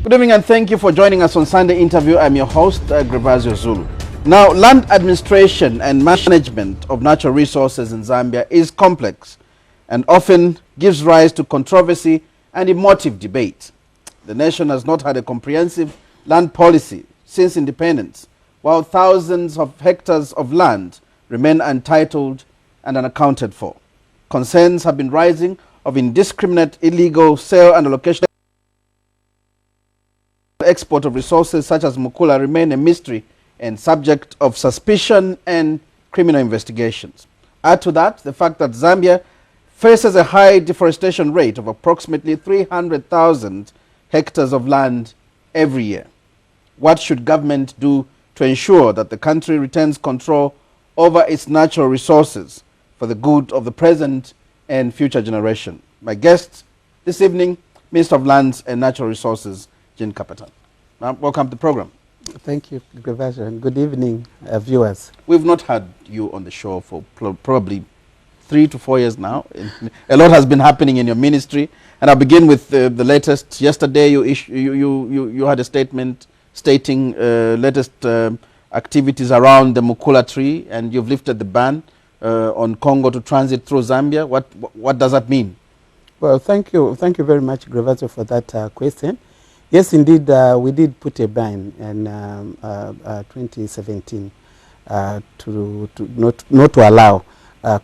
Good evening and thank you for joining us on Sunday Interview. I'm your host, Grevazio Zulu. Now, land administration and management of natural resources in Zambia is complex and often gives rise to controversy and emotive debate. The nation has not had a comprehensive land policy since independence, while thousands of hectares of land remain untitled and unaccounted for. Concerns have been rising of indiscriminate illegal sale and allocation. Export of resources such as Mukula remain a mystery and subject of suspicion and criminal investigations. Add to that the fact that Zambia faces a high deforestation rate of approximately 300,000 hectares of land every year. What should government do to ensure that the country retains control over its natural resources for the good of the present and future generation? My guest this evening, Minister of Lands and Natural Resources, Kapata. Welcome to the program. Thank you, Grevazio, and good evening, viewers. We've not had you on the show for probably 3 to 4 years now. A lot has been happening in your ministry, and I'll begin with the latest. Yesterday, you had a statement stating latest activities around the Mukula tree, and you've lifted the ban on Congo to transit through Zambia. What does that mean? Well, thank you very much, Grevazio, for that question. Yes, indeed, we did put a ban in 2017 not to allow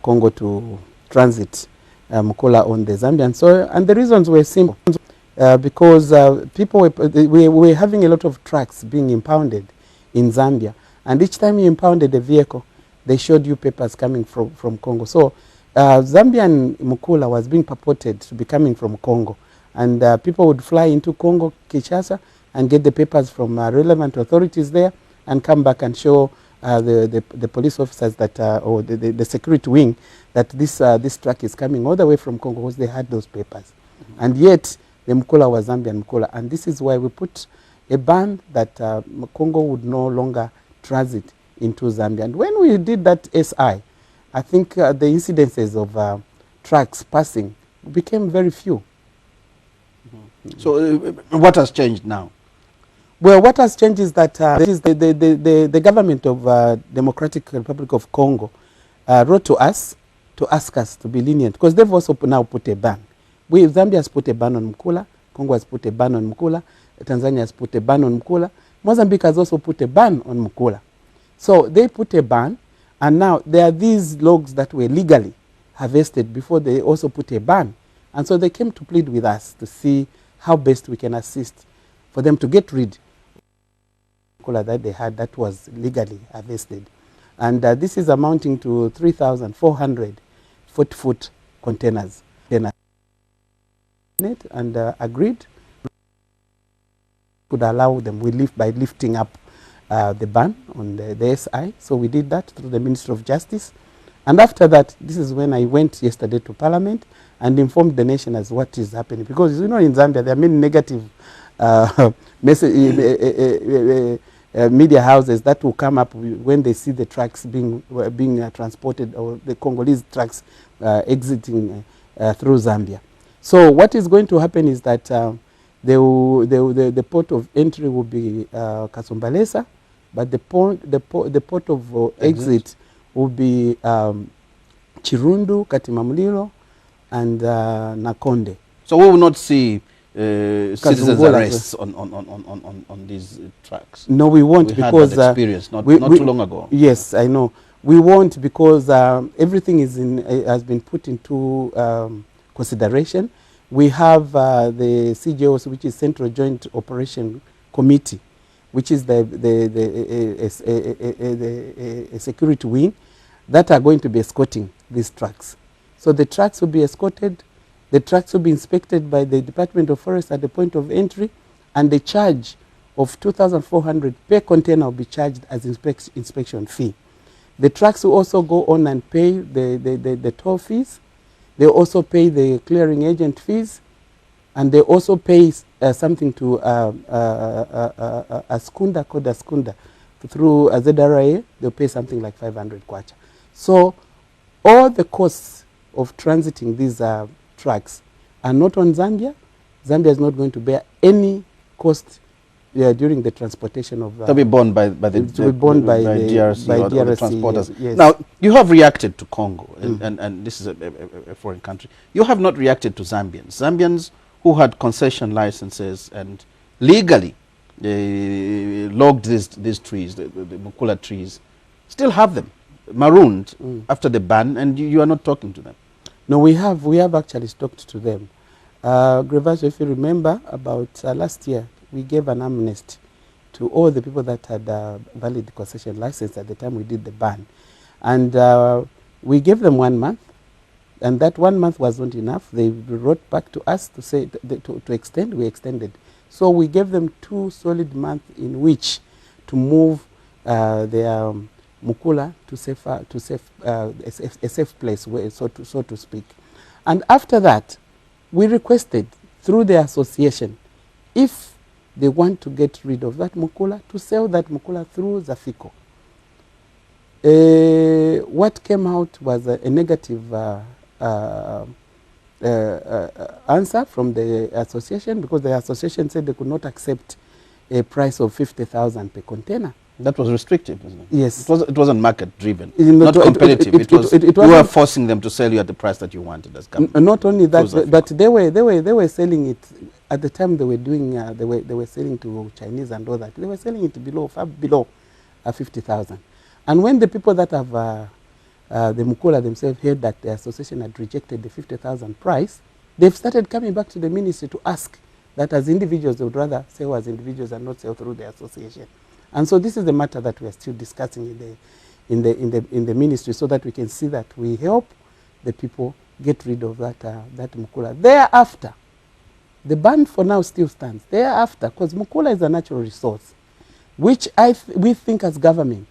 Congo to transit Mukula on the Zambian soil, and the reasons were simple. Because we were having a lot of trucks being impounded in Zambia, and each time you impounded a vehicle, they showed you papers coming from Congo. So Zambian Mukula was being purported to be coming from Congo. And people would fly into Congo, Kinshasa, and get the papers from relevant authorities there and come back and show the police officers that, or the security wing, that this truck is coming all the way from Congo because they had those papers. Mm-hmm. And yet, the Mukula was Zambian Mukula. And this is why we put a ban that Congo would no longer transit into Zambia. And when we did that SI, I think the incidences of trucks passing became very few. So what has changed now? Well, what has changed is that the government of Democratic Republic of Congo wrote to us to ask us to be lenient, because they've also now put a ban. Zambia has put a ban on Mukula, Congo has put a ban on Mukula, Tanzania has put a ban on Mukula, Mozambique has also put a ban on Mukula. So they put a ban, and now there are these logs that were legally harvested before they also put a ban. And so they came to plead with us to see how best we can assist for them to get rid of the Mukula that they had that was legally harvested. And this is amounting to 3,400 40-foot containers. And agreed could allow them, by lifting up the ban on the SI. So we did that through the Ministry of Justice. And after that, this is when I went yesterday to Parliament and informed the nation as what is happening. Because, you know, in Zambia, there are many negative media houses that will come up when they see the trucks being transported, or the Congolese trucks exiting through Zambia. So what is going to happen is that the port of entry will be Kasumbalesa, but the port of exit will be Chirundu, Katimamulilo, and Nakonde. So we will not see citizens' arrests on these tracks? No, we won't, we because had that experience not too long ago. Yes, I know. We won't, because everything has been put into consideration. We have the CJOs, which is Central Joint Operation Committee, which is a security wing that are going to be escorting these trucks. So the trucks will be escorted, the trucks will be inspected by the Department of Forest at the point of entry, and the charge of 2,400 per container will be charged as inspection fee. The trucks will also go on and pay the toll fees. They also pay the clearing agent fees, and they also pay something to a skunda called a skunda. Through a ZRA, they'll pay something like 500 kwacha. So all the costs of transiting these trucks are not on Zambia. Zambia is not going to bear any cost during the transportation of... to be borne by the DRC or the transporters. Yes. Now, you have reacted to Congo, and this is a foreign country. You have not reacted to Zambians. Zambians who had concession licenses and legally logged these trees, the Mukula trees, still have them marooned after the ban, and you are not talking to them. No, we have actually talked to them. Grevas, if you remember, about last year, we gave an amnesty to all the people that had valid concession license at the time we did the ban. And we gave them 1 month, and that 1 month wasn't enough. They wrote back to us to say to extend. We extended. So we gave them 2 solid months in which to move their Mukula to a safe place, so to speak. And after that, we requested through the association, if they want to get rid of that Mukula, to sell that Mukula through Zafiko. What came out was a negative answer from the association, because the association said they could not accept a price of 50,000 per container. That was restrictive, isn't it? Yes. It wasn't market driven, not competitive. You were forcing them to sell you at the price that you wanted as government. Not only that, but they were selling it at the time they were doing. They were selling to Chinese and all that. They were selling it far below 50,000. And when the people that have the Mukula themselves heard that the association had rejected the 50,000 price, they've started coming back to the ministry to ask that as individuals they would rather sell as individuals and not sell through the association. And so this is the matter that we are still discussing in the ministry, so that we can see that we help the people get rid of that Mukula. Thereafter, the ban for now still stands. Thereafter, because Mukula is a natural resource, which we think as government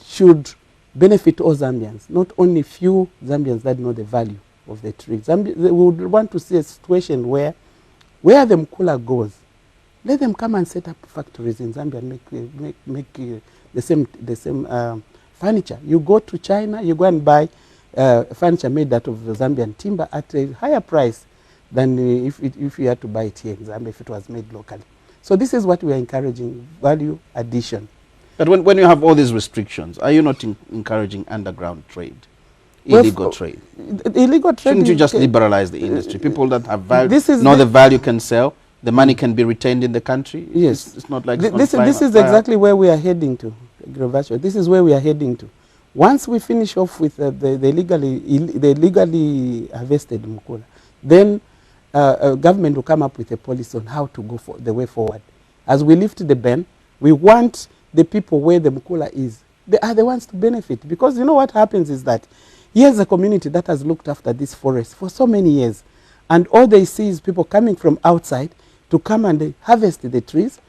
should benefit all Zambians, not only few Zambians that know the value of the tree. We would want to see a situation where the Mukula goes, let them come and set up factories in Zambia and make the same furniture. You go to China, you go and buy furniture made out of Zambian timber at a higher price than if you had to buy it here in Zambia if it was made locally. So this is what we are encouraging, value addition. But when you have all these restrictions, are you not encouraging underground trade, illegal trade? Illegal trade. Shouldn't you just liberalize the industry? People that have value, know the value can sell. The money can be retained in the country. Yes, it's not like this is exactly where we are heading to, Gravacho. This is where we are heading to. Once we finish off with the legally harvested Mukula, then government will come up with a policy on how to go for the way forward. As we lift the ban, we want the people where the Mukula is. They are the ones to benefit, because you know what happens is that here's a community that has looked after this forest for so many years, and all they see is people coming from outside to come and they harvest the trees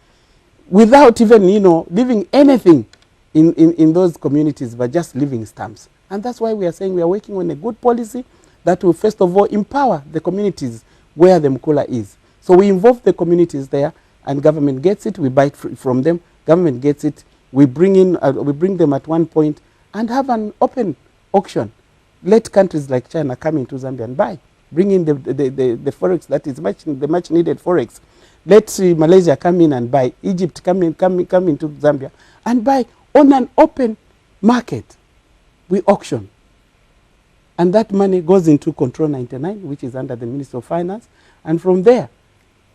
without even, leaving anything in those communities, but just leaving stamps. And that's why we are saying we are working on a good policy that will first of all empower the communities where the Mukula is. So we involve the communities there, and government gets it, we buy it from them, government gets it, we bring them at one point and have an open auction. Let countries like China come into Zambia and buy. Bring in the forex that is the much needed forex. Let Malaysia come in and buy. Egypt come into Zambia and buy on an open market. We auction. And that money goes into Control 99, which is under the Ministry of Finance. And from there,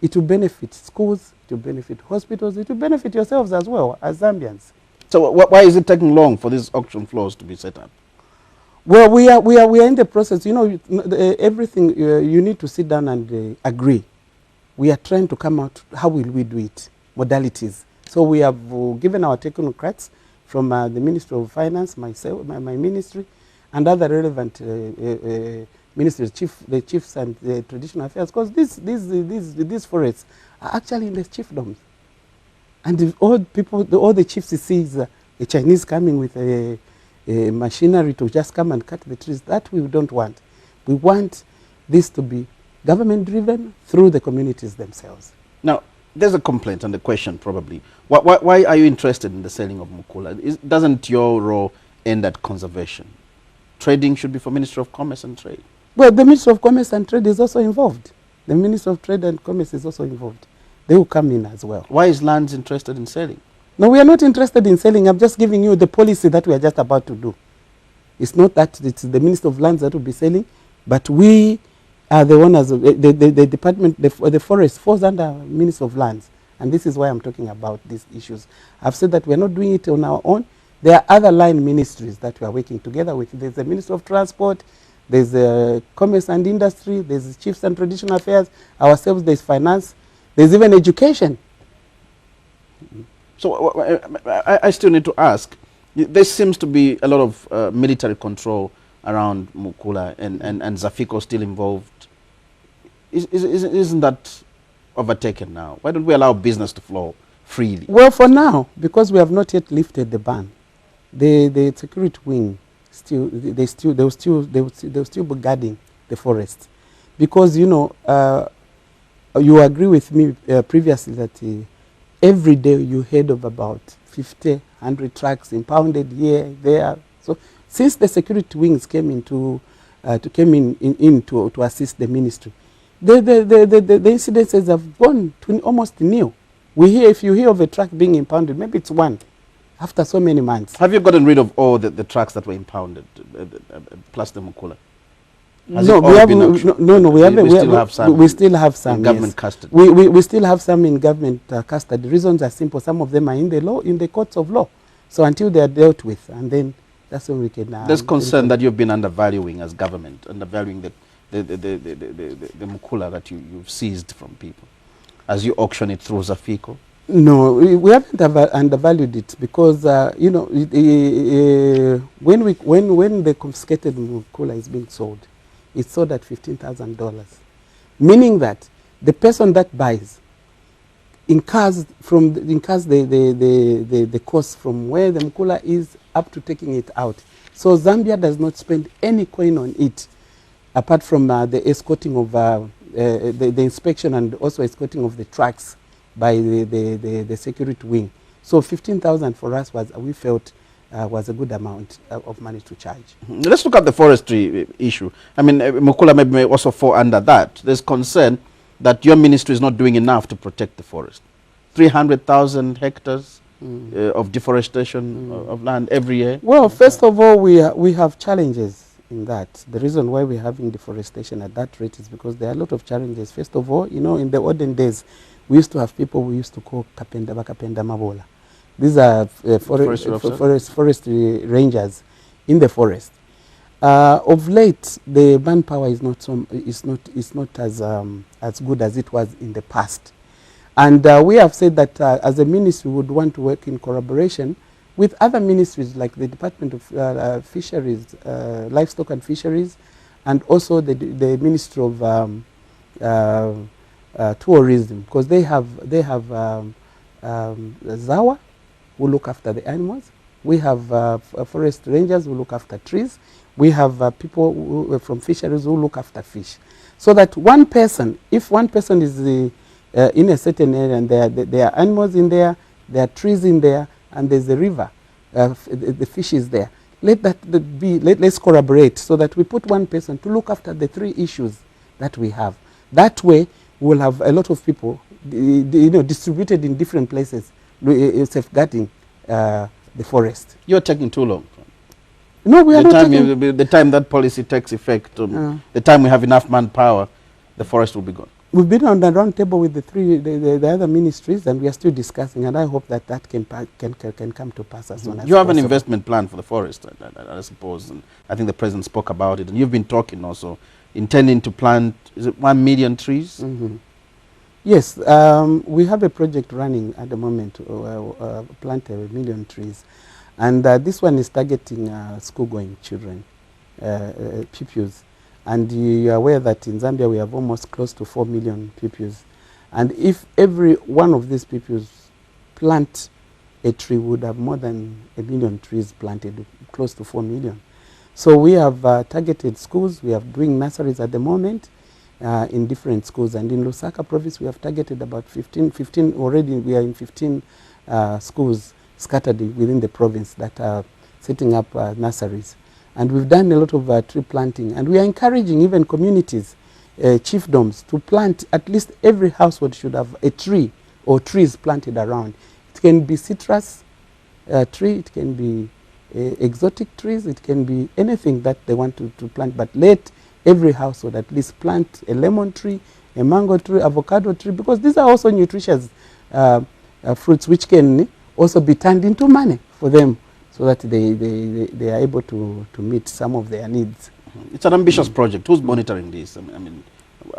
it will benefit schools, it will benefit hospitals, it will benefit yourselves as well, as Zambians. So why is it taking long for these auction floors to be set up? Well, we are in the process. Everything you need to sit down and agree. We are trying to come out, how will we do it, modalities. So we have given our technocrats from the Ministry of Finance, myself, my ministry, and other relevant ministries, the chiefs and the traditional affairs, because these forests are actually in the chiefdoms. And all the chiefs see is a Chinese coming with a machinery to just come and cut the trees. That we don't want. We want this to be government-driven through the communities themselves. Now, there's a complaint and a question probably. Why are you interested in the selling of Mukula? Doesn't your role end at conservation? Trading should be for Ministry of Commerce and Trade. Well, the Ministry of Commerce and Trade is also involved. The Ministry of Trade and Commerce is also involved. they will come in as well. Why is Lands interested in selling? No, we are not interested in selling. I'm just giving you the policy that we are just about to do. It's not that it's the Minister of Lands that will be selling, but we are the owners of the department, the forest falls under Minister of Lands. And this is why I'm talking about these issues. I've said that we're not doing it on our own. There are other line ministries that we are working together with. There's the Minister of Transport, there's Commerce and Industry, there's Chiefs and Traditional Affairs, ourselves, there's Finance, there's even Education. So I still need to ask, there seems to be a lot of military control around Mukula and Zafiko still involved. Isn't that overtaken now? Why don't we allow business to flow freely? Well, for now, because we have not yet lifted the ban, the security wing they'll still be guarding the forest, because you know you agree with me previously that every day you heard of about 50, 100 trucks impounded here, there. So since the security wings came into to assist the ministry, the incidences have gone to almost nil. If you hear of a truck being impounded, maybe it's one after so many months. Have you gotten rid of all the trucks that were impounded, plus the Mukula? No, we still have some in government custody. We still have some in government custody. The reasons are simple. Some of them are in the courts of law. So until they are dealt with, and then that's when we can. There's concern that you've been undervaluing as government, undervaluing the Mukula that you've seized from people, as you auction it through Zafiko. No, we haven't undervalued it, because you know when the confiscated Mukula is being sold, it's sold at $15,000, meaning that the person that buys incurs the cost from where the Mukula is up to taking it out. So Zambia does not spend any coin on it, apart from the escorting of the inspection and also escorting of the trucks by the security wing. So 15,000 for us we felt was a good amount of money to charge. Let's look at the forestry issue. I mean, Mukula may also fall under that. There's concern that your ministry is not doing enough to protect the forest. 300,000 hectares of deforestation of land every year. Well, first of all, we have challenges in that. The reason why we're having deforestation at that rate is because there are a lot of challenges. First of all, you know, in the olden days, we used to have people we used to call Kapenda Mabola. These are forestry rangers in the forest. Of late, the manpower is not as good as it was in the past, and we have said that as a ministry, we would want to work in collaboration with other ministries like the Department of Fisheries, Livestock and Fisheries, and also the Ministry of Tourism, because they have Zawa, who look after the animals. We have forest rangers who look after trees. We have people from fisheries who look after fish. So that one person, if one person is in a certain area and there are animals in there, there are trees in there, and there's a river, the fish is there, let's collaborate so that we put one person to look after the three issues that we have. That way, we'll have a lot of people distributed in different places, safeguarding the forest. You're taking too long. No, we are not. The time that policy takes effect, the time we have enough manpower, the forest will be gone. We've been on the round table with the other ministries, and we are still discussing, and I hope that can come to pass as soon as you have an investment plan for the forest, I suppose, and I think the president spoke about it, and you've been talking also, intending to plant, is it 1 million trees? Yes, we have a project running at the moment to plant 1 million trees, and this one is targeting school-going children, pupils. And you are aware that in Zambia we have almost close to 4 million pupils. And if every one of these pupils plant a tree, would have more than 1 million trees planted, close to 4 million. So we have targeted schools. We are doing nurseries at the moment in different schools. And in Lusaka province, we have targeted about 15 already. We are in 15 schools scattered within the province that are setting up nurseries. And we've done a lot of tree planting, and we are encouraging even communities chiefdoms to plant, at least every household should have a tree or trees planted around. It can be citrus tree, it can be exotic trees, it can be anything that they want to plant, but let every household at least plant a lemon tree, a mango tree, avocado tree, because these are also nutritious fruits which can also be turned into money for them, so that they are able to meet some of their needs. It's an ambitious project. Who's monitoring this? I mean,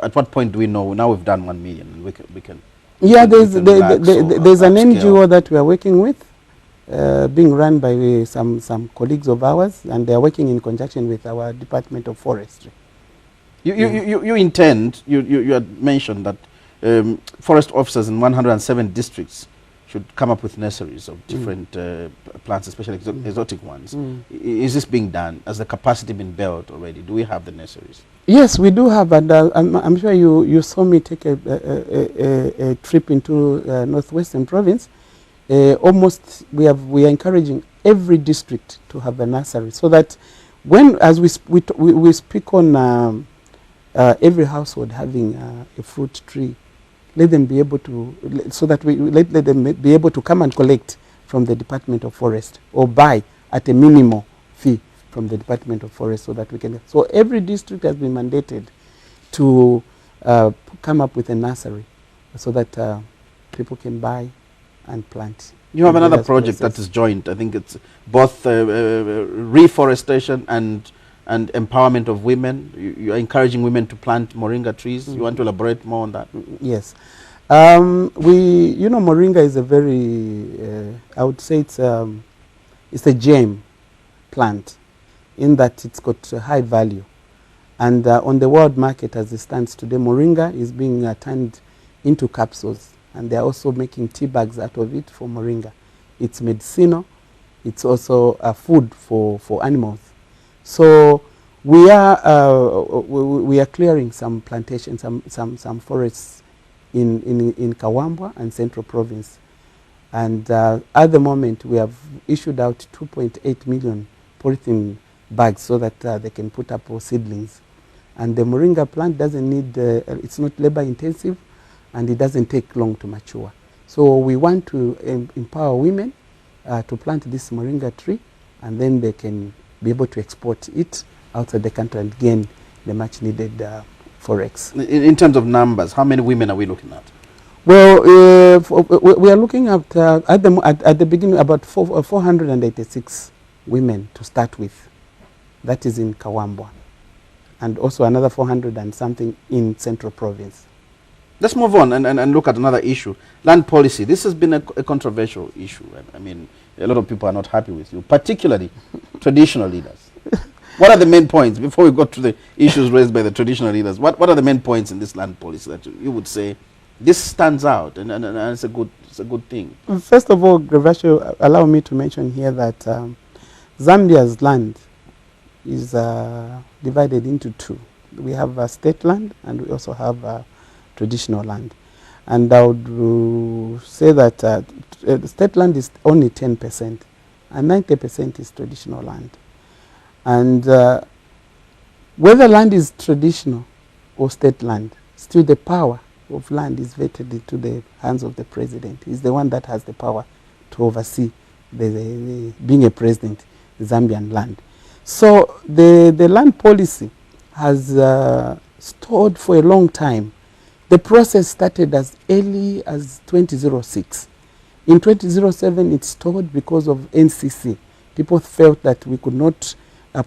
at what point do we know? Now we've done 1 million, and we can yeah, there's an NGO that we are working with, being run by some colleagues of ours, and they are working in conjunction with our Department of Forestry. You intend, you had mentioned that forest officers in 107 districts should come up with nurseries of different plants, especially exotic ones. Is this being done? Has the capacity been built already? Do we have the nurseries? Yes, we do have, and I'm sure you saw me take a trip into Northwestern Province. Almost we are encouraging every district to have a nursery, so that as we speak on every household having a fruit tree, let them be able to, so that let them be able to come and collect from the Department of Forest, or buy at a minimal fee from the Department of Forest, so that we can. So every district has been mandated to come up with a nursery, so that people can buy and plant. You have another project that is joint. I think it's both reforestation and empowerment of women. You are encouraging women to plant moringa trees. You want to elaborate more on that? Yes. Moringa is a very, I would say it's a gem plant, in that it's got a high value. And on the world market as it stands today, moringa is being turned into capsules, and they're also making tea bags out of it for moringa. It's medicinal. It's also food for animals. So we are clearing some plantations, some forests in Kawambwa and Central Province, and at the moment we have issued out 2.8 million polythene bags, so that they can put up seedlings. And the moringa plant doesn't need, it's not labor intensive, and it doesn't take long to mature. So we want to empower women to plant this moringa tree, and then they can be able to export it outside the country and gain the much needed forex. In terms of numbers, how many women are we looking at? Well, we are looking at the beginning about 486 women to start with. That is in Kawambwa, and also another 400 and something in Central Province. Let's move on and look at another issue. Land policy. This has been a controversial issue. I mean, a lot of people are not happy with you, particularly traditional leaders. What are the main points, before we go to the issues raised by the traditional leaders, what are the main points in this land policy that you would say this stands out and it's a good thing? First of all, Grevasio, allow me to mention here that Zambia's land is divided into two. We have state land, and we also have traditional land. And I would say that state land is only 10%, and 90% is traditional land. And whether land is traditional or state land, still the power of land is vested into the hands of the president. He's the one that has the power to oversee the being a president, the Zambian land. So the land policy has stored for a long time. The process started as early as 2006. In 2007, it stalled because of NCC. People felt that we could not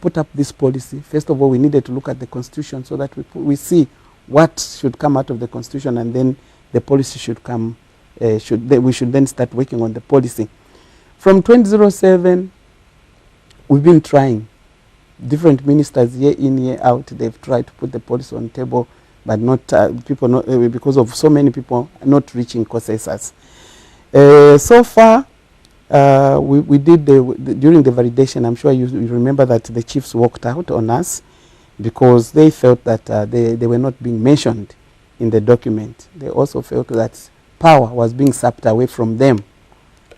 put up this policy. First of all, we needed to look at the constitution, so that we see what should come out of the constitution, and then the policy should come. We should then start working on the policy. From 2007, we've been trying. Different ministers, year in, year out, they've tried to put the policy on the table, but not because of so many people not reaching consensus. So far, we did during the validation. I'm sure you remember that the chiefs walked out on us because they felt that they were not being mentioned in the document. They also felt that power was being sapped away from them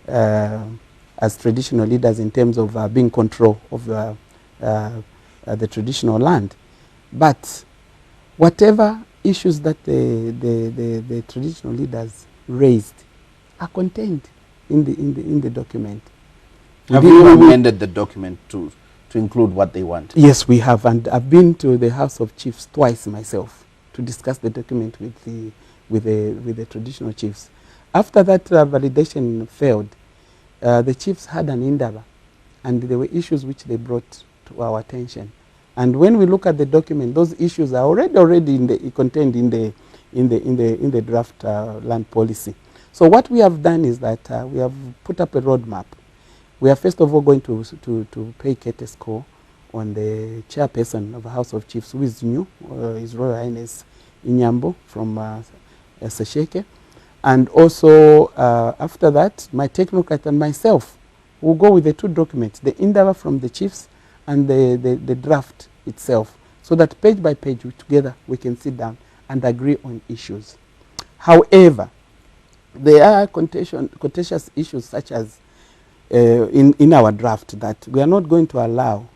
as traditional leaders, in terms of being control of the traditional land. But whatever issues that the traditional leaders raised are contained in the document. Have you amended the document to include what they want? Yes, we have, and I've been to the House of Chiefs twice myself to discuss the document with the traditional chiefs. After that validation failed, the chiefs had an endeavor, and there were issues which they brought to our attention. And when we look at the document, those issues are already contained in the draft land policy. So what we have done is that we have put up a roadmap. We are first of all going to pay courtesy call on the chairperson of the House of Chiefs, who is new, His Royal Highness Inyambo from Sesheke. And also, after that, my technocrat and myself will go with the two documents, the endeavor from the chiefs and the draft itself, so that page by page, together, we can sit down and agree on issues. However, there are contentious issues such as in our draft that we are not going to allow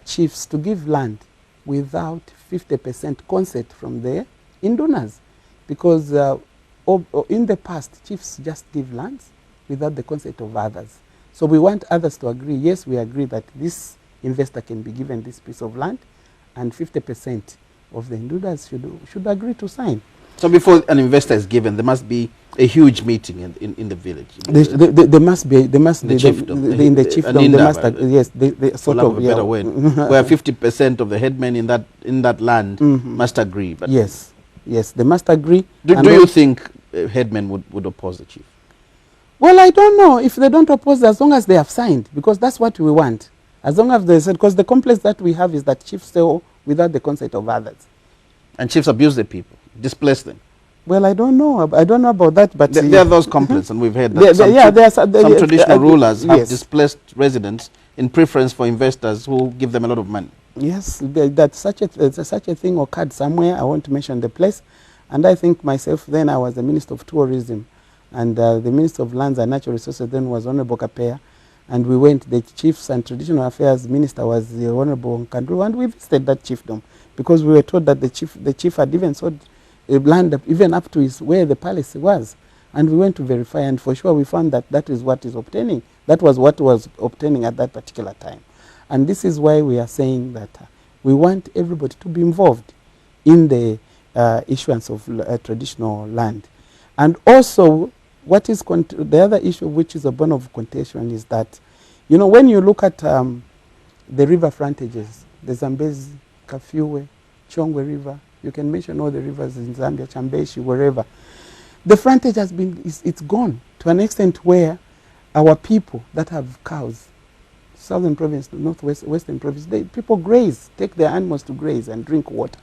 chiefs to give land without 50% consent from their indonors, because in the past, chiefs just give lands without the consent of others. So we want others to agree, yes, we agree that this investor can be given this piece of land, and 50% of the indonors should agree to sign. So before an investor is given, there must be a huge meeting in the village. There must be the chiefdom. In the chiefdom, there must yes, the sort of better word, where 50% of the headmen in that land must agree. But yes, they must agree. Do you think headmen would oppose the chief? Well, I don't know if they don't oppose, as long as they have signed, because that's what we want. As long as they said, because the complaint that we have is that chiefs sell without the consent of others. And chiefs abuse the people, displace them. Well, I don't know about that, but there are those complaints, and we've heard that some traditional rulers have displaced residents in preference for investors who give them a lot of money. Yes, that such a thing occurred somewhere. I won't mention the place, and I think myself then I was the Minister of Tourism, and the Minister of Lands and Natural Resources then was Honorable Kapata, and we went. The Chiefs and Traditional Affairs Minister was the Honorable Nkandru, and we visited that chiefdom because we were told that the chief had even sold land even up to where the palace was, and we went to verify, and for sure we found that that is what is obtaining. That was what was obtaining at that particular time, and this is why we are saying that we want everybody to be involved in the issuance of traditional land. And also, what is the other issue, which is a bone of contention, is that, you know, when you look at the river frontages, the Zambezi, Kafiwe, Chongwe River, you can mention all the rivers in Zambia, Chambeshi, wherever. The frontage has been, it's gone to an extent where our people that have cows, Southern Province, Western Province, people graze, take their animals to graze and drink water.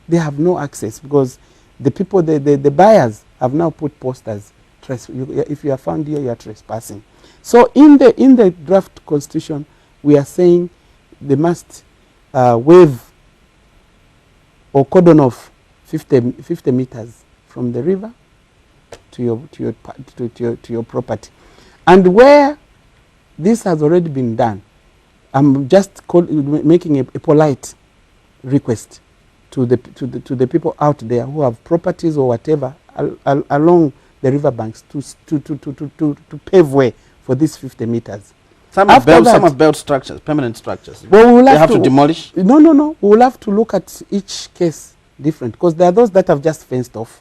They have no access because the people, the buyers have now put posters. If you are found here, you are trespassing. So in the draft constitution, we are saying they must waive or cordon off 50 meters from the river to your property. And where this has already been done, I'm just making a polite request to the people out there who have properties or whatever along the river banks to pave way for these 50 meters. Some have built structures, permanent structures. Well, we will have to demolish? No. We will have to look at each case different, because there are those that have just fenced off.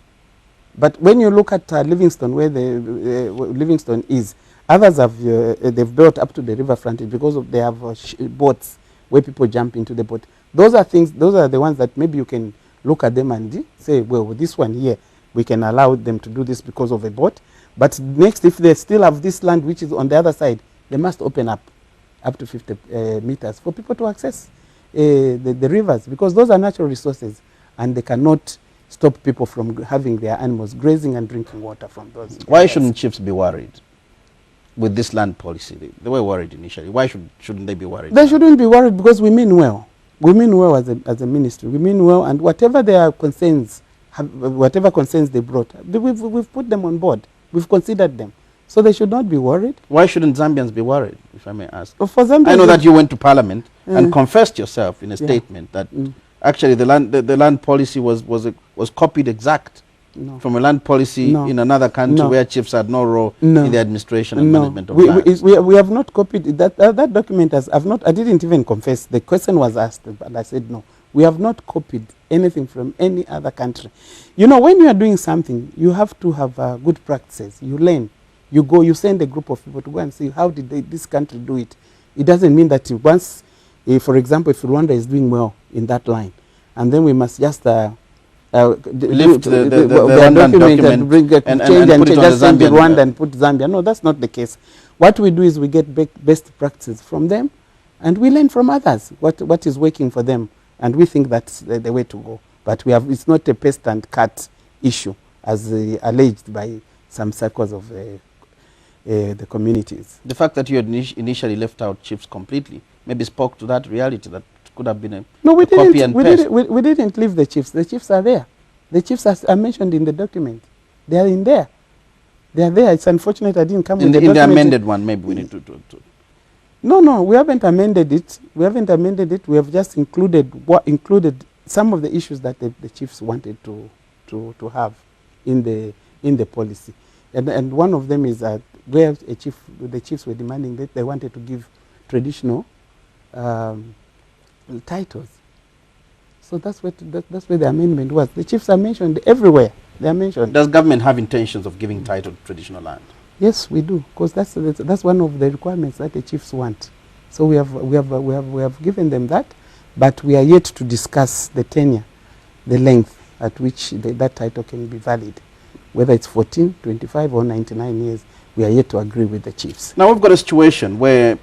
But when you look at Livingston, where Livingston is, others have they've built up to the river frontage because they have boats where people jump into the boat. Those are the ones that maybe you can look at them and say, well, this one here, we can allow them to do this because of a boat. But next, if they still have this land which is on the other side, they must open up to 50 meters for people to access the rivers, because those are natural resources and they cannot stop people from having their animals grazing and drinking water from those. Why shouldn't chiefs be worried with this land policy? They were worried initially. Why shouldn't they be worried? They shouldn't be worried because we mean well. We mean well as a ministry. We mean well, and whatever their concerns, whatever concerns they brought, we've put them on board. We've considered them. So they should not be worried. Why shouldn't Zambians be worried, if I may ask? Well, for Zambians, I know that you went to Parliament and confessed yourself in a statement that actually the land policy was was copied exact No. from a land policy No. in another country No. where chiefs had no role No. in the administration and No. management of lands? We have not copied that. That document has. I didn't even confess. The question was asked, but I said no. We have not copied anything from any other country. You know, when you are doing something, you have to have good practices. You learn. You go. You send a group of people to go and see how did this country do it. It doesn't mean that once, for example, if Rwanda is doing well in that line, and then we must just lift the document and bring it, and change put it on just the send Zambian, Rwanda and put Zambia. No, that's not the case. What we do is we get best practices from them, and we learn from others what is working for them, and we think that's the way to go. But it's not a pest and cat issue as alleged by some circles of the communities. The fact that you had initially left out chiefs completely maybe spoke to that reality that could have been a copy and paste. We didn't leave the chiefs. The chiefs are there. The chiefs are mentioned in the document. They are in there. They are there. It's unfortunate I didn't come with the document. In the amended one, maybe we need to. No, we haven't amended it. We haven't amended it. We have just included some of the issues that the chiefs wanted to have in the policy. And one of them is that where the chiefs were demanding that they wanted to give traditional titles. So that's where the amendment was. The chiefs are mentioned everywhere. They are mentioned. Does government have intentions of giving title to traditional land? Yes, we do, because that's one of the requirements that the chiefs want. So we have given them that, but we are yet to discuss the tenure, the length at which that title can be valid, whether it's 14, 25, or 99 years. We are yet to agree with the chiefs. Now we've got a situation where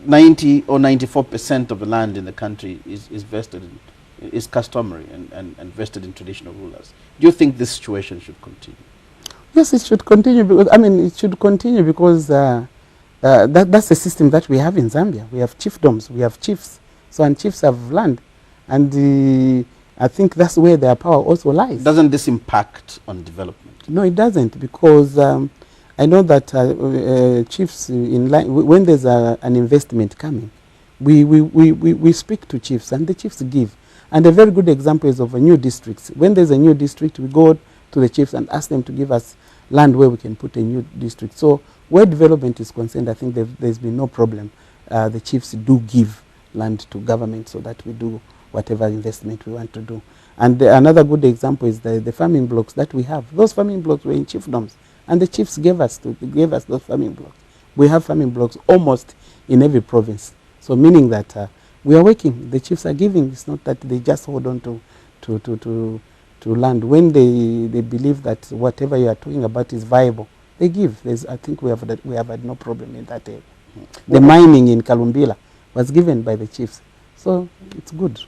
90 or 94% of the land in the country is vested in, is customary and vested in traditional rulers. Do you think this situation should continue? Yes, it should continue because it should continue because that's the system that we have in Zambia. We have chiefdoms, we have chiefs, and chiefs have land, and I think that's where their power also lies. Doesn't this impact on development? No, it doesn't, because I know that chiefs in line, when there's an investment coming, we speak to chiefs and the chiefs give. And a very good example is of a new districts. When there's a new district, we go to the chiefs and ask them to give us land where we can put a new district. So where development is concerned, I think there's been no problem. The chiefs do give land to government so that we do whatever investment we want to do. And another good example is the farming blocks that we have. Those farming blocks were in chiefdoms, and the chiefs gave us those farming blocks. We have farming blocks almost in every province. So meaning that we are working. The chiefs are giving. It's not that they just hold on to land. When they believe that whatever you are talking about is viable, they give. I think we have had no problem in that area. The mining in Kalumbila was given by the chiefs, so it's good.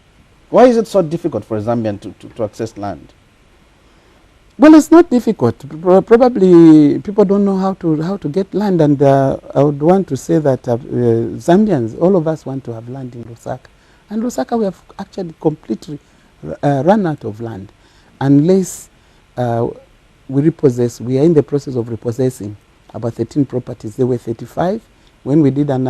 Why is it so difficult for a Zambian to access land? Well, it's not difficult. Probably people don't know how to get land, and I would want to say that Zambians, all of us want to have land in Lusaka, and Lusaka we have actually completely run out of land, unless we repossess. We are in the process of repossessing about 13 properties. There were 35 when we did an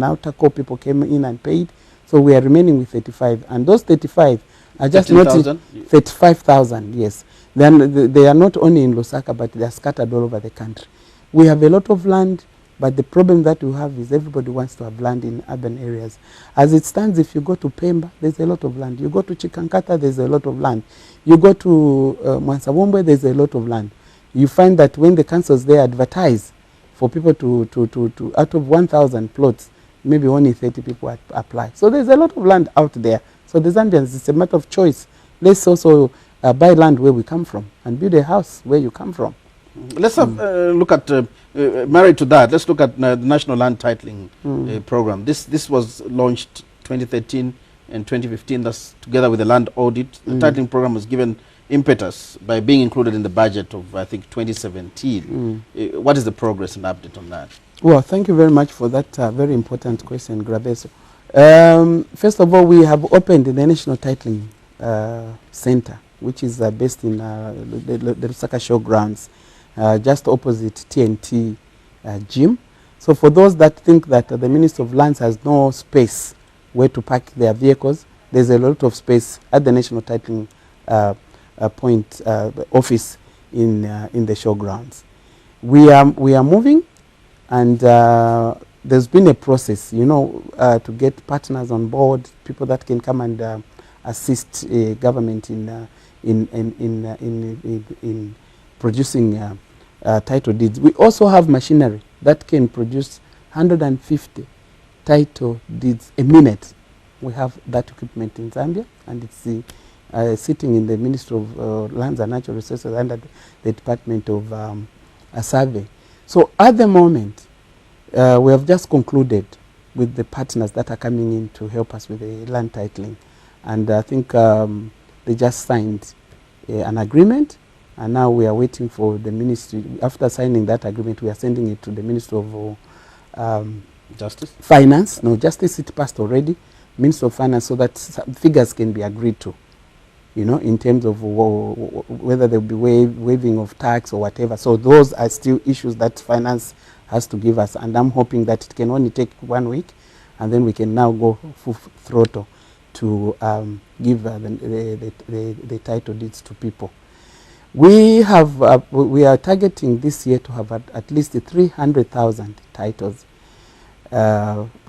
outer core. People came in and paid, so we are remaining with 35, and those 35 are just not 35,000. Yes, then they are not only in Lusaka, but they are scattered all over the country. We have a lot of land, but the problem that we have is everybody wants to have land in urban areas. As it stands, if you go to Pemba, there's a lot of land. You go to Chikankata, there's a lot of land. You go to Mwansawombwe, there's a lot of land. You find that when the councils there advertise for people to out of 1,000 plots, maybe only 30 people apply. So there's a lot of land out there. So the Zambians, it's a matter of choice. Let's also buy land where we come from and build a house where you come from. Let's have look at, married to that, let's look at the National Land Titling Program. This was launched 2013 and 2015, that's together with the land audit. The titling program was given impetus by being included in the budget of, I think, 2017. What is the progress and update on that? Well, thank you very much for that very important question, Grabeso. First of all, we have opened the National Titling Center, which is based in the Lusaka Showgrounds, just opposite TNT gym. So for those that think that the Ministry of Lands has no space where to park their vehicles, there's a lot of space at the National Titling point office in the showgrounds. We are moving, and there's been a process, you know, to get partners on board, people that can come and assist government in producing title deeds. We also have machinery that can produce 150 title deeds a minute. We have that equipment in Zambia, and it's sitting in the Ministry of Lands and Natural Resources under the Department of Survey. So at the moment, we have just concluded with the partners that are coming in to help us with the land titling. And I think they just signed an agreement, and now we are waiting for the ministry. After signing that agreement, we are sending it to the Ministry of Justice? Finance. No, Justice, it passed already. Ministry of Finance, so that some figures can be agreed to, you know, in terms of whether there will be waiving of tax or whatever. So those are still issues that finance has to give us, and I'm hoping that it can only take 1 week, and then we can now go full throttle to give the title deeds to people. We are targeting this year to have at least 300,000 titles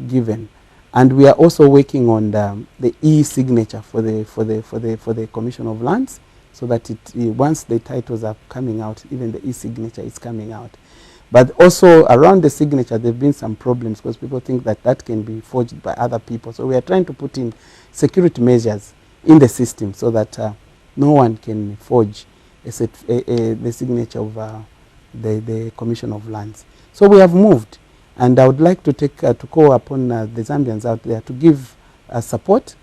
given, and we are also working on the e-signature for the Commission of Lands, so that once the titles are coming out, even the e-signature is coming out. But also around the signature, there have been some problems because people think that that can be forged by other people. So we are trying to put in security measures in the system so that no one can forge the signature of the Commission of Lands. So we have moved, and I would like to call upon the Zambians out there to give support,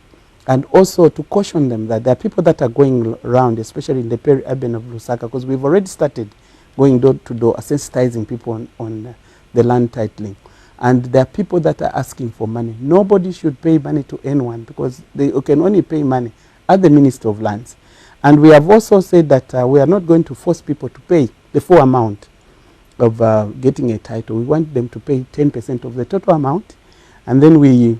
and also to caution them that there are people that are going around, especially in the peri-urban of Lusaka, because we've already started going door to door, sensitizing people on the land titling. And there are people that are asking for money. Nobody should pay money to anyone, because they can only pay money at the Ministry of Lands. And we have also said that we are not going to force people to pay the full amount of getting a title. We want them to pay 10% of the total amount, and then we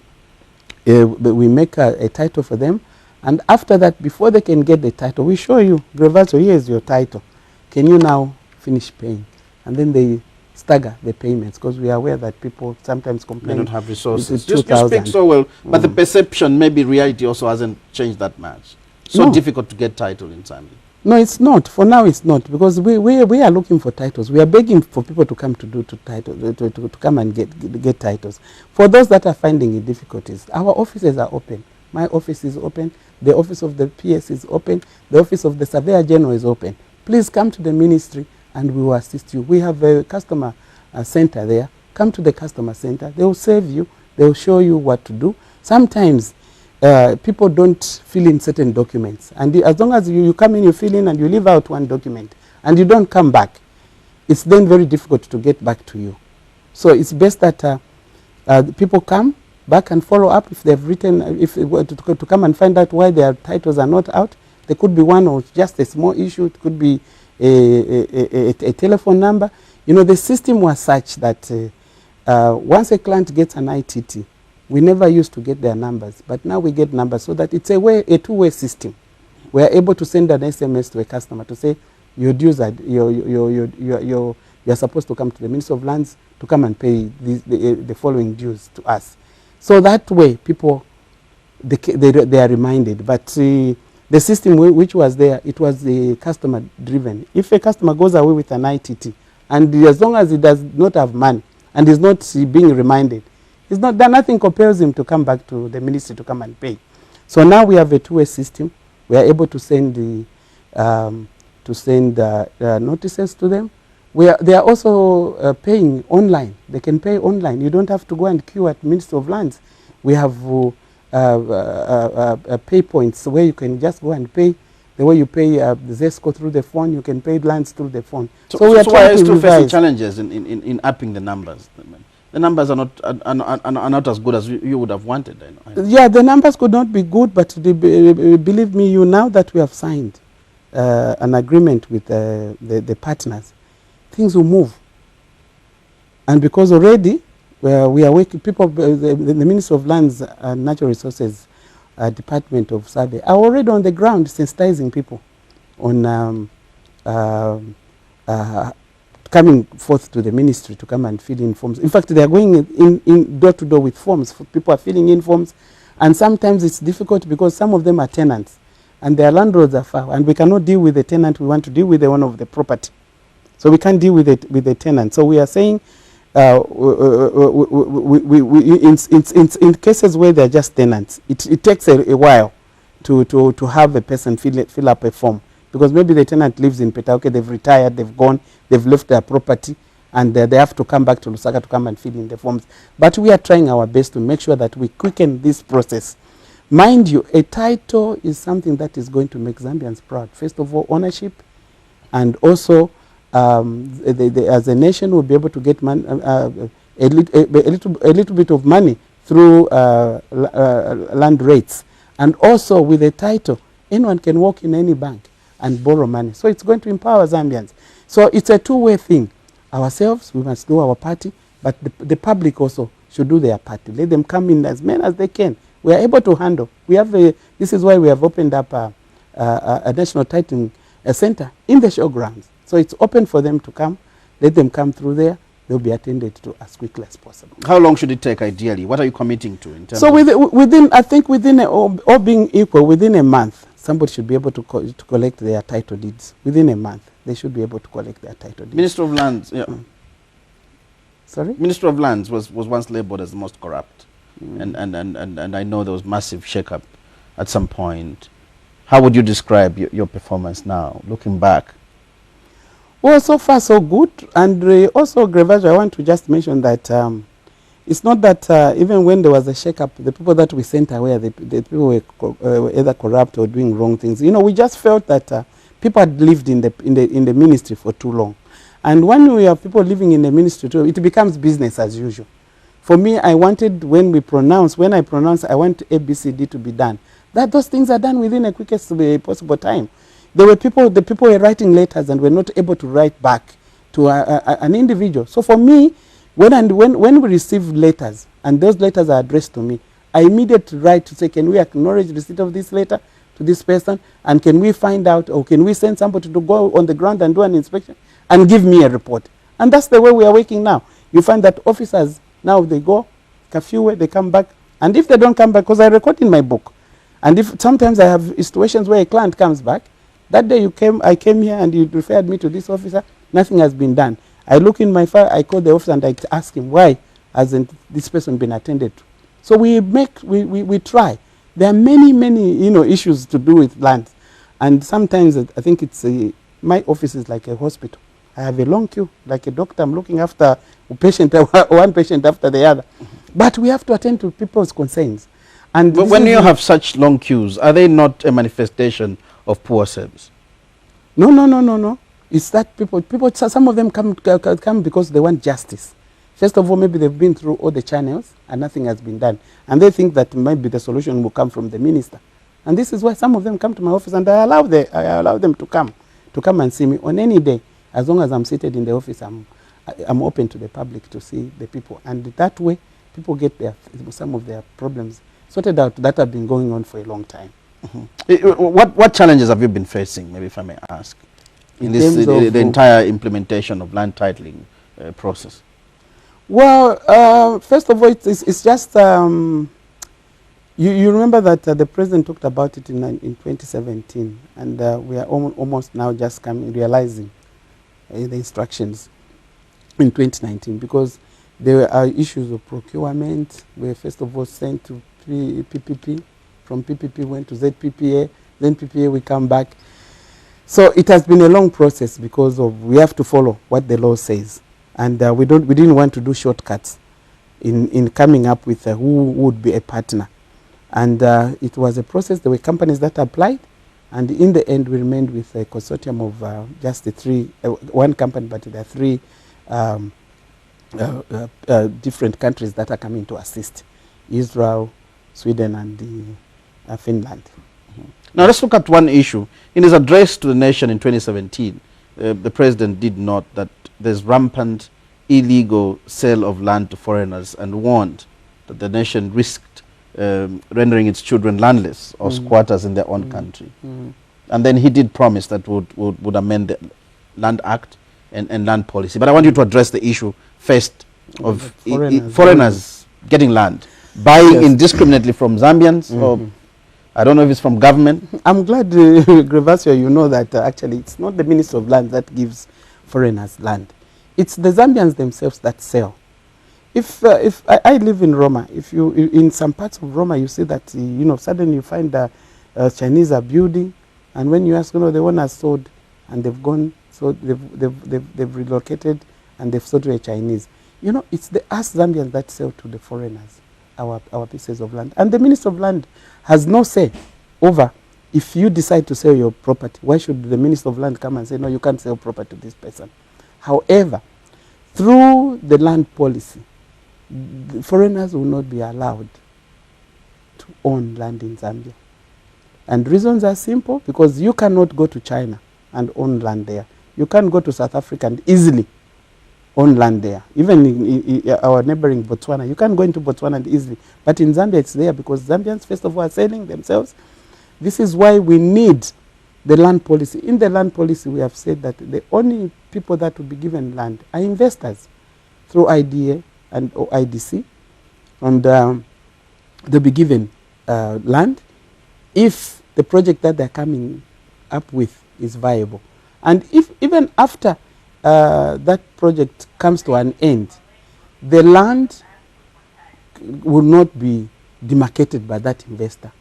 make a title for them. And after that, before they can get the title, we show you, Gravazo, here's your title. Can you now finish paying? And then they stagger the payments, because we are aware that people sometimes complain. They don't have resources. You speak so well, but the perception, maybe reality also hasn't changed that much. So difficult to get title in Zambia. No, it's not. For now, it's not, because we are looking for titles. We are begging for people to come to come and get titles. For those that are finding it difficulties, our offices are open. My office is open. The office of the PS is open. The office of the Surveyor General is open. Please come to the ministry, and we will assist you. We have a customer center there. Come to the customer center. They will serve you. They will show you what to do. Sometimes people don't fill in certain documents. And as long as you come in, you fill in, and you leave out one document, and you don't come back, it's then very difficult to get back to you. So it's best that people come back and follow up if they've written, to come and find out why their titles are not out. There could be one or just a small issue. It could be a telephone number. You know, the system was such that once a client gets an ITT, we never used to get their numbers, but now we get numbers, so that it's a two-way system. We are able to send an SMS to a customer to say, your dues are, you're supposed to come to the Ministry of Lands to come and pay the following dues to us. So that way, people, they are reminded. But the system which was there, it was the customer driven. If a customer goes away with an ITT, and as long as he does not have money and is not being reminded, it's not that nothing compels him to come back to the ministry to come and pay. So now we have a two-way system. We are able to send notices to them. They are also paying online. They can pay online. You don't have to go and queue at Ministry of Lands. We have pay points where you can just go and pay. The way you pay Zesco through the phone, you can pay lands through the phone. So we are trying to face challenges in upping the numbers. The numbers are not as good as you would have wanted. I know. Yeah, the numbers could not be good, but believe me, now that we have signed an agreement with the partners, things will move. And because already we are working, people, the Ministry of Lands and Natural Resources Department of Survey are already on the ground sensitizing people on coming forth to the ministry to come and fill in forms. In fact, they are going in door to door with forms. People are filling in forms, and sometimes it's difficult because some of them are tenants and their landlords are far, and we cannot deal with the tenant. We want to deal with the owner of the property, so we can't deal with it with the tenant. So we are saying in cases where they're just tenants, it takes a while to have a person fill up a form, because maybe the tenant lives in Peta, okay, they've retired, they've gone, they've left their property, and they have to come back to Lusaka to come and fill in the forms. But we are trying our best to make sure that we quicken this process. Mind you, a title is something that is going to make Zambians proud. First of all, ownership, and also as a nation we'll be able to get a little bit of money through land rates. And also with a title, anyone can walk in any bank and borrow money. So it's going to empower Zambians. So it's a two-way thing. Ourselves, we must do our party, but the public also should do their party. Let them come in as many as they can. We are able to handle. We have this is why we have opened up a national titling center in the showgrounds. So it's open for them to come. Let them come through there. They'll be attended to as quickly as possible. How long should it take ideally? What are you committing to in terms so within I think within all being equal, within a month, somebody should be able to collect their title deeds. Within a month, they should be able to collect their title deeds. Minister of Lands, yeah. Sorry? Minister of Lands was once labeled as the most corrupt. And I know there was massive shake-up at some point. How would you describe your performance now, looking back? Well, so far so good. And also, Grevage, I want to just mention that it's not that even when there was a shake-up, the people that we sent away, the people were either corrupt or doing wrong things. You know, we just felt that people had lived in the ministry for too long. And when we have people living in the ministry too, it becomes business as usual. For me, I wanted, when I pronounce, I want ABCD to be done. That those things are done within the quickest possible time. The people were writing letters and were not able to write back to an individual. So for me, when we receive letters, and those letters are addressed to me, I immediately write to say, can we acknowledge receipt of this letter to this person? And can we find out, or can we send somebody to go on the ground and do an inspection and give me a report? And that's the way we are working now. You find that officers, now they go, curfew, they come back. And if they don't come back, because I record in my book, and if sometimes I have situations where a client comes back, that day I came here and you referred me to this officer, nothing has been done. I look in my file, I call the officer and I ask him, why hasn't this person been attended to? So we try. There are many issues to do with land. And sometimes I think it's my office is like a hospital. I have a long queue, like a doctor. I'm looking after a patient, one patient after the other. But we have to attend to people's concerns. And but when you have such long queues, are they not a manifestation of poor service? No. It's that people, some of them come because they want justice. First of all, maybe they've been through all the channels and nothing has been done. And they think that maybe the solution will come from the minister. And this is why some of them come to my office, and I allow them to come and see me on any day. As long as I'm seated in the office, I'm open to the public to see the people. And that way, people get some of their problems sorted out that have been going on for a long time. What challenges have you been facing, maybe if I may ask, in this the entire implementation of land titling process? Well, first of all, it's just you remember that the president talked about it in 2017, and we are almost now just realizing the instructions in 2019, because there are issues of procurement. We first of all sent to PPP. From PPP went to ZPPA, then PPA we come back. So it has been a long process because we have to follow what the law says, and we didn't want to do shortcuts in coming up with who would be a partner, and it was a process. There were companies that applied, and in the end we remained with a consortium of just the one company, but there are three different countries that are coming to assist: Israel, Sweden, and Finland. Now let's look at one issue. In his address to the nation in 2017, the president did note that there's rampant illegal sale of land to foreigners and warned that the nation risked rendering its children landless or squatters in their own country. And then he did promise that would amend the Land Act and land policy. But I want you to address the issue first of foreigners getting land, buying indiscriminately from Zambians, or I don't know if it's from government. I'm glad, Grevasio, you know that actually it's not the Minister of Land that gives foreigners land. It's the Zambians themselves that sell. If I live in Roma, if you in some parts of Roma you see that suddenly you find that Chinese are building, and when you ask, the owners sold and they've gone, so they've relocated and they've sold to a Chinese. It's us Zambians that sell to the foreigners our pieces of land, and the Minister of Land has no say over if you decide to sell your property. Why should the Minister of Land come and say, no, you can't sell property to this person? However, through the land policy, the foreigners will not be allowed to own land in Zambia. And reasons are simple, because you cannot go to China and own land there. You can't go to South Africa and easily own land there. Even in our neighboring Botswana, you can't go into Botswana and easily. But in Zambia, it's there because Zambians, first of all, are selling themselves. This is why we need the land policy. In the land policy, we have said that the only people that will be given land are investors through IDA and or IDC, and they'll be given land if the project that they're coming up with is viable. And if even after that project comes to an end, the land will not be demarcated by that investor.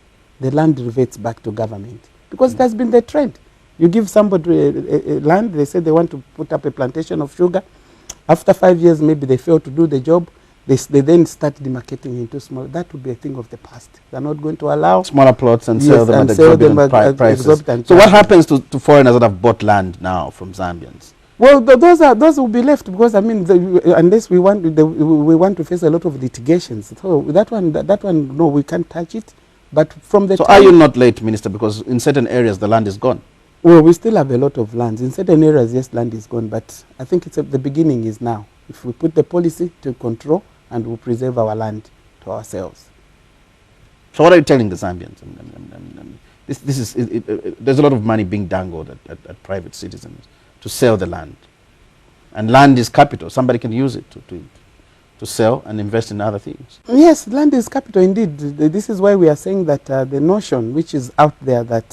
The land reverts back to government, because it has been the trend. You give somebody a land, they say they want to put up a plantation of sugar. After 5 years, maybe they fail to do the job. They then start demarcating into small. That would be a thing of the past. They're not going to allow smaller plots and sell them at exorbitant prices. So what happens to foreigners that have bought land now from Zambians? Well, those will be left, because unless we want to face a lot of litigations. So that one, no, we can't touch it. But from the are you not late, Minister? Because in certain areas the land is gone. Well, we still have a lot of lands. In certain areas, yes, land is gone, but I think the beginning is now. If we put the policy to control, and we preserve our land to ourselves. So what are you telling the Zambians? There's a lot of money being dangled at private citizens to sell the land. And land is capital. Somebody can use it to sell and invest in other things. Yes, land is capital indeed. This is why we are saying that the notion which is out there that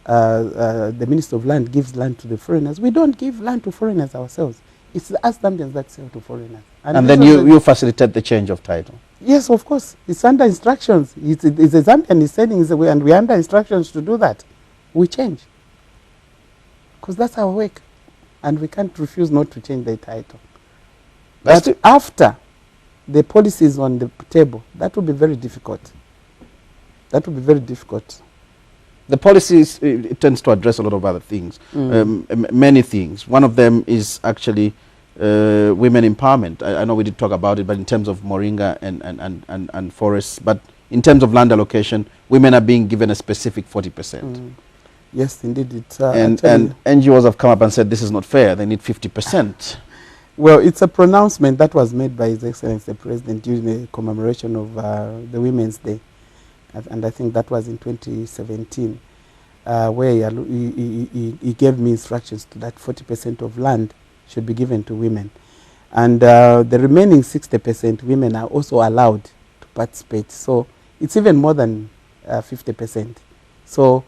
the Minister of Land gives land to the foreigners, we don't give land to foreigners ourselves. It's us Zambians that sell to foreigners. And then you facilitate the change of title? Yes, of course. It's under instructions. It's a Zambian is selling, and we're under instructions to do that. We change. Because that's our work. And we can't refuse not to change the title. But after the policy is on the table, that will be very difficult. That will be very difficult. The policy it tends to address a lot of other things, many things. One of them is actually women empowerment. I know we did talk about it, but in terms of moringa and forests, but in terms of land allocation, women are being given a specific 40%. Yes, indeed. And NGOs have come up and said this is not fair. They need 50%. Well, it's a pronouncement that was made by His Excellency the President during the commemoration of the Women's Day. And I think that was in 2017, where he gave me instructions that 40% of land should be given to women. And the remaining 60%, women are also allowed to participate. So it's even more than 50%. So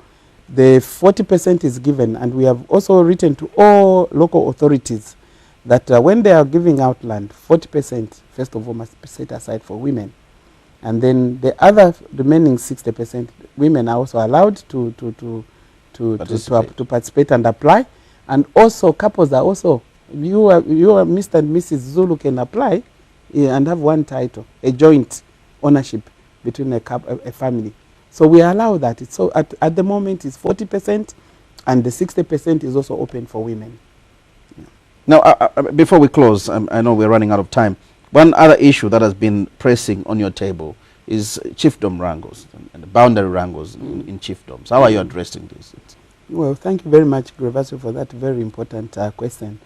the 40% is given, and we have also written to all local authorities that when they are giving out land, 40%, first of all, must be set aside for women. And then the other remaining 60%, women are also allowed to participate and apply. And also couples are also, you are Mr. and Mrs. Zulu can apply and have one title, a joint ownership between a family. So we allow that. So at the moment it's 40%, and the 60% is also open for women. Yeah. Now, before we close, I know we're running out of time. One other issue that has been pressing on your table is chiefdom wrangles and the boundary wrangles in chiefdoms. How are you addressing this? Well, thank you very much, Grevasio, for that very important question.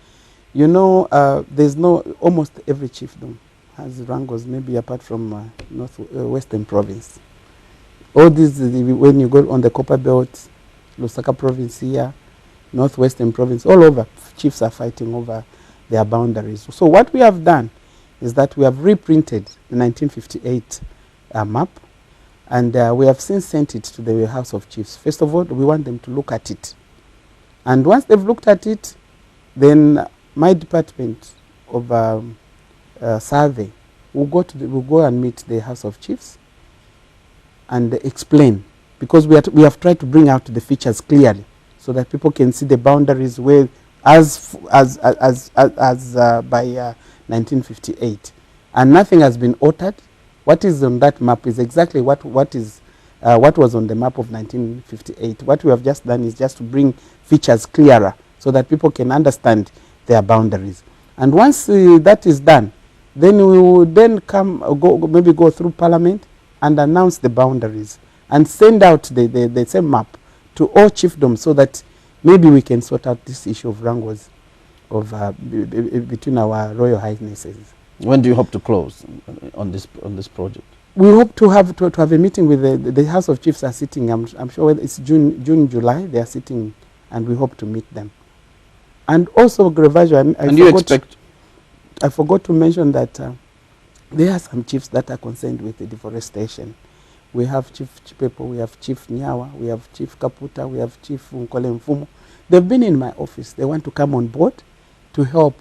You know, there's almost every chiefdom has Rangos, maybe apart from Western Province. All these, when you go on the Copper Belt, Lusaka Province here, Northwestern Province, all over, chiefs are fighting over their boundaries. So what we have done is that we have reprinted the 1958 map, and we have since sent it to the House of Chiefs. First of all, we want them to look at it. And once they've looked at it, then my department of survey will go and meet the House of Chiefs and explain, because we have tried to bring out the features clearly so that people can see the boundaries where as by 1958, and nothing has been altered. What is on that map is exactly what was on the map of 1958. What we have just done is just to bring features clearer so that people can understand their boundaries. And once that is done, then we will then maybe go through Parliament and announce the boundaries and send out the same map to all chiefdoms so that maybe we can sort out this issue of wrangles between our Royal Highnesses. When do you hope to close on this project? We hope to have a meeting with the House of Chiefs are sitting. I'm sure it's June, July. They are sitting, and we hope to meet them. And also, Grevajo, I forgot to mention that there are some chiefs that are concerned with the deforestation. We have Chief Chipepo, we have Chief Nyawa, we have Chief Kapata, we have Chief Nkole Mfumo. They've been in my office. They want to come on board to help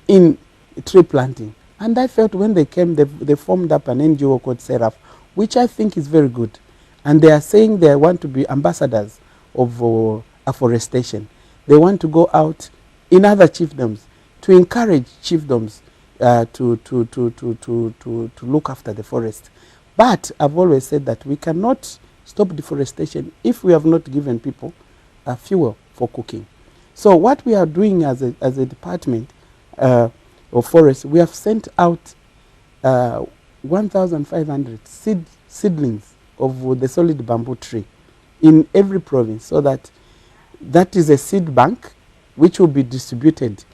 in tree planting. And I felt when they came, they formed up an NGO called Seraph, which I think is very good. And they are saying they want to be ambassadors of afforestation. They want to go out in other chiefdoms to encourage chiefdoms to look after the forest. But I've always said that we cannot stop deforestation if we have not given people fuel for cooking. So what we are doing as a department of forest, we have sent out 1,500 seedlings of the solid bamboo tree in every province, so that is a seed bank which will be distributed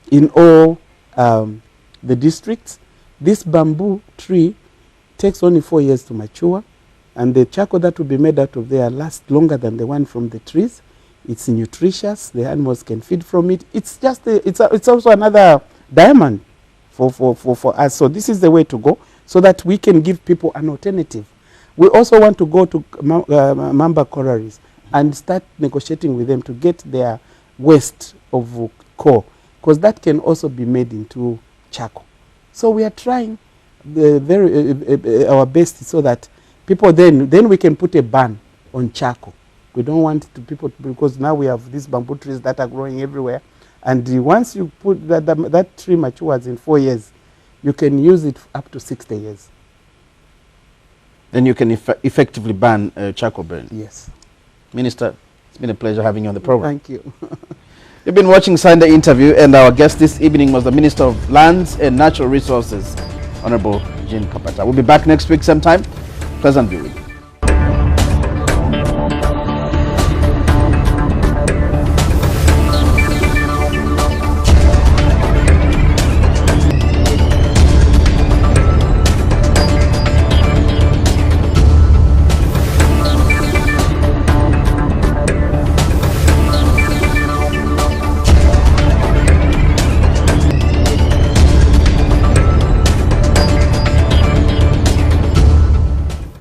in all the districts. This bamboo tree takes only 4 years to mature, and the charcoal that will be made out of there lasts longer than the one from the trees. It's nutritious. The animals can feed from it. It's just it's also another diamond for us. So this is the way to go, so that we can give people an alternative. We also want to go to Mamba Collieries and start negotiating with them to get their waste of coal, because that can also be made into charcoal. So we are trying our best so that people then we can put a ban on charcoal. We don't want people, because now we have these bamboo trees that are growing everywhere, and once you put that tree matures in 4 years, you can use it up to 60 years. Then you can effectively ban charcoal burn. Yes. Minister, it's been a pleasure having you on the program. Thank you. You've been watching Sunday Interview, and our guest this evening was the Minister of Lands and Natural Resources, Honorable Jean Kapata. We'll be back next week sometime. Pleasant viewing.